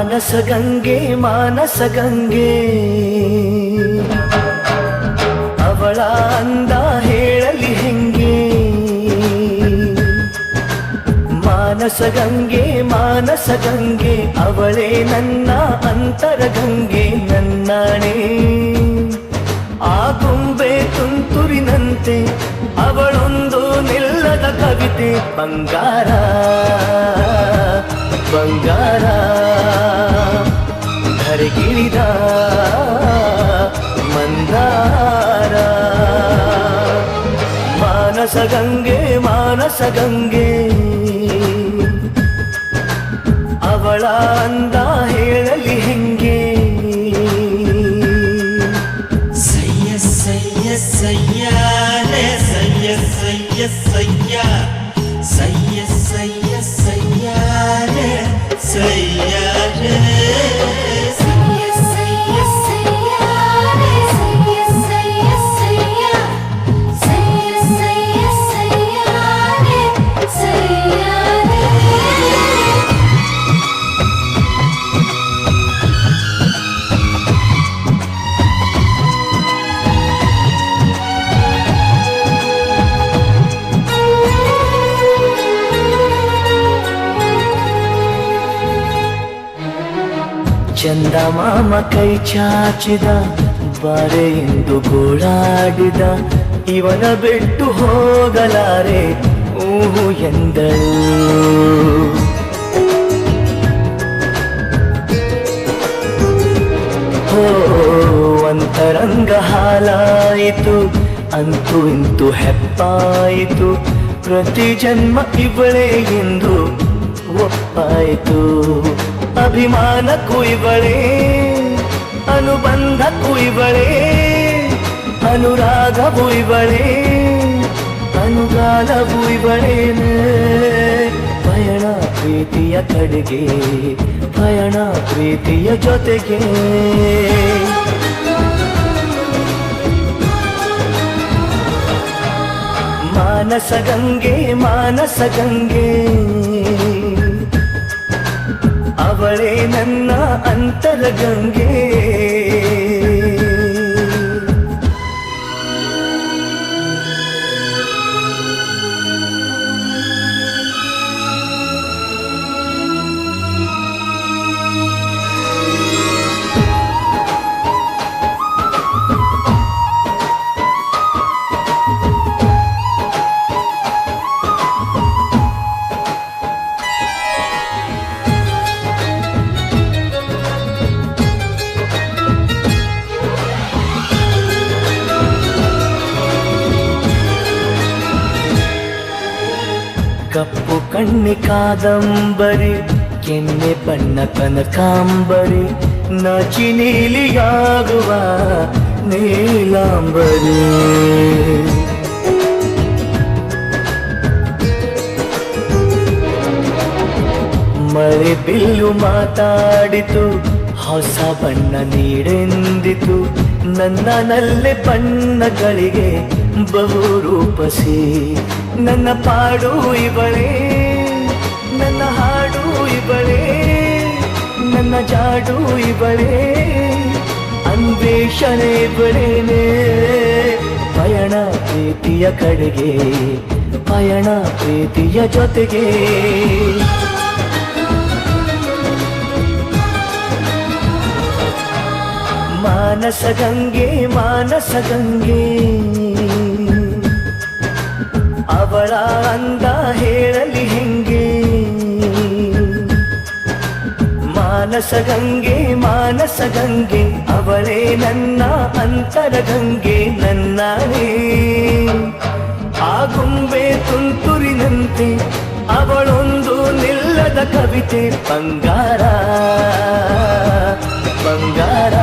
ಮಾನಸಗಂಗೆ ಮಾನಸಗಂಗೆ ಅವಳ ಅಂದ ಹೇಳಲಿ ಹೆಂಗೆ ಮಾನಸಗಂಗೆ ಮಾನಸಗಂಗೆ ಅವಳೇ ನನ್ನ ಅಂತರಗಂಗೆ ನನ್ನಾಣೆ ಆ ಗೊಂಬೆ ತುಂತುರಿನಂತೆ ಅವಳೊಂದು ನಿಲ್ಲದ ಕವಿತೆ ಬಂಗಾರ ಬಂಗಾರ ಧರೆಗಿಳಿದ ಮಂದಾರ ಮಾನಸಗಂಗೆ ಮಾನಸಗಂಗೆ ಅವಳ ಅಂದ ಹೇಳಲಿ ಹೆಂಗೆ ಸಯ್ಯ ಸಯ್ಯ ಸಯ್ಯಾನೆ ಸಯ್ಯ ಸಯ್ಯ ಸಯ್ಯ ಸಯ್ಯ ಸಯ್ಯ ಸಯ್ಯಾನೆ ಸಯ್ಯಾನೆ ಸಯ್ಯ ಸಯ್ಯ ಸಯ್ಯಾನೆ ಸಯ್ಯ ಸಯ್ಯ ಸಯ್ಯ ಸಯ್ಯ ಸಯ್ಯ ಸಯ್ಯಾನೆ ಸಯ್ಯಾನೆ ಚಂದ ಮಾಮ ಕೈ ಚಾಚಿದ ಬಾರೆ ಎಂದು ಗೋಳಾಡಿದ ಇವನ ಬಿಟ್ಟು ಹೋಗಲಾರೆ ಊಹು ಎಂದಳು ಹೋ ಅಂತರಂಗ ಹಾಲಾಯಿತು ಅಂತೂ ಇಂತೂ ಹೆಪ್ಪಾಯಿತು ಪ್ರತಿ ಜನ್ಮ ಇವಳೇ ಎಂದು ಒಪ್ಪಾಯಿತು ಅಭಿಮಾನಕ್ಕೂ ಇವಳೇ ಅನುಬಂಧಕ್ಕೂ ಇವಳೇ ಅನುರಾಗವೂ ಇವಳೇ ಅನುಗಾಲವೂ ಇವಳೇನೆ ಪಯಣ ಪ್ರೀತಿಯ ಕಡೆಗೆ ಪಯಣ ಪ್ರೀತಿಯ ಜೊತೆಗೆ ಮಾನಸಗಂಗೆ ಮಾನಸಗಂಗೆ ಅವಳೇ ನನ್ನ ಅಂತರಗಂಗೆ ಕಪ್ಪು ಕಣ್ಣಿ ಕಾದಂಬರಿ ಕೆನ್ನೆ ಬಣ್ಣ ಕನಕಾಂಬರಿ ನಾಚಿ ನೀಲಿಯಾಗುವ ನೀಲಾಂಬರಿ ಮಳೆ ಬಿಲ್ಲು ಮಾತಾಡಿತು ಹೊಸ ಬಣ್ಣ ನೀಡೆಂದಿತು ನನ್ನನಲ್ಲೇ ಬಣ್ಣಗಳಿಗೆ ಬಹು ರೂಪಸಿ ನನ್ನ ಪಾಡು ಇವಳೇ ನನ್ನ ಹಾಡು ಇವಳೇ ನನ್ನ ಜಾಡು ಇವಳೇ ಅನ್ವೇಷಣೆ ಇವಳೇನೆ ಪಯಣ ಪ್ರೀತಿಯ ಕಡೆಗೆ ಪಯಣ ಪ್ರೀತಿಯ ಜೊತೆಗೆ ಮಾನಸಗಂಗೆ ಮಾನಸಗಂಗೆ ಅವಳ ಅಂದ ಹೇಳಲಿ ಹೆಂಗೆ ಮಾನಸಗಂಗೆ ಮಾನಸಗಂಗೆ ಅವಳೇ ನನ್ನ ಅಂತರಗಂಗೆ ನನ್ನಾಣೆ ಆ ಗೊಂಬೆ ತುಂತುರಿನಂತೆ ಅವಳೊಂದು ನಿಲ್ಲದ ಕವಿತೆ ಬಂಗಾರ ಬಂಗಾರ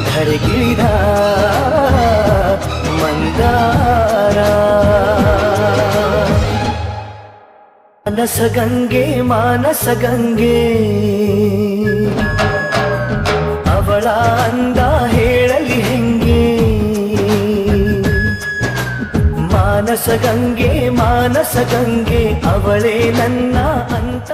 ಧರೆಗಿಳಿದ ಮಂದಾರ ಮಾನಸಗಂಗೆ ಮಾನಸಗಂಗೆ ಅವಳ ಅಂದ ಹೇಳಲಿ ಹೆಂಗೆ ಮಾನಸಗಂಗೆ ಮಾನಸಗಂಗೆ ಅವಳೇ ನನ್ನ ಅಂತ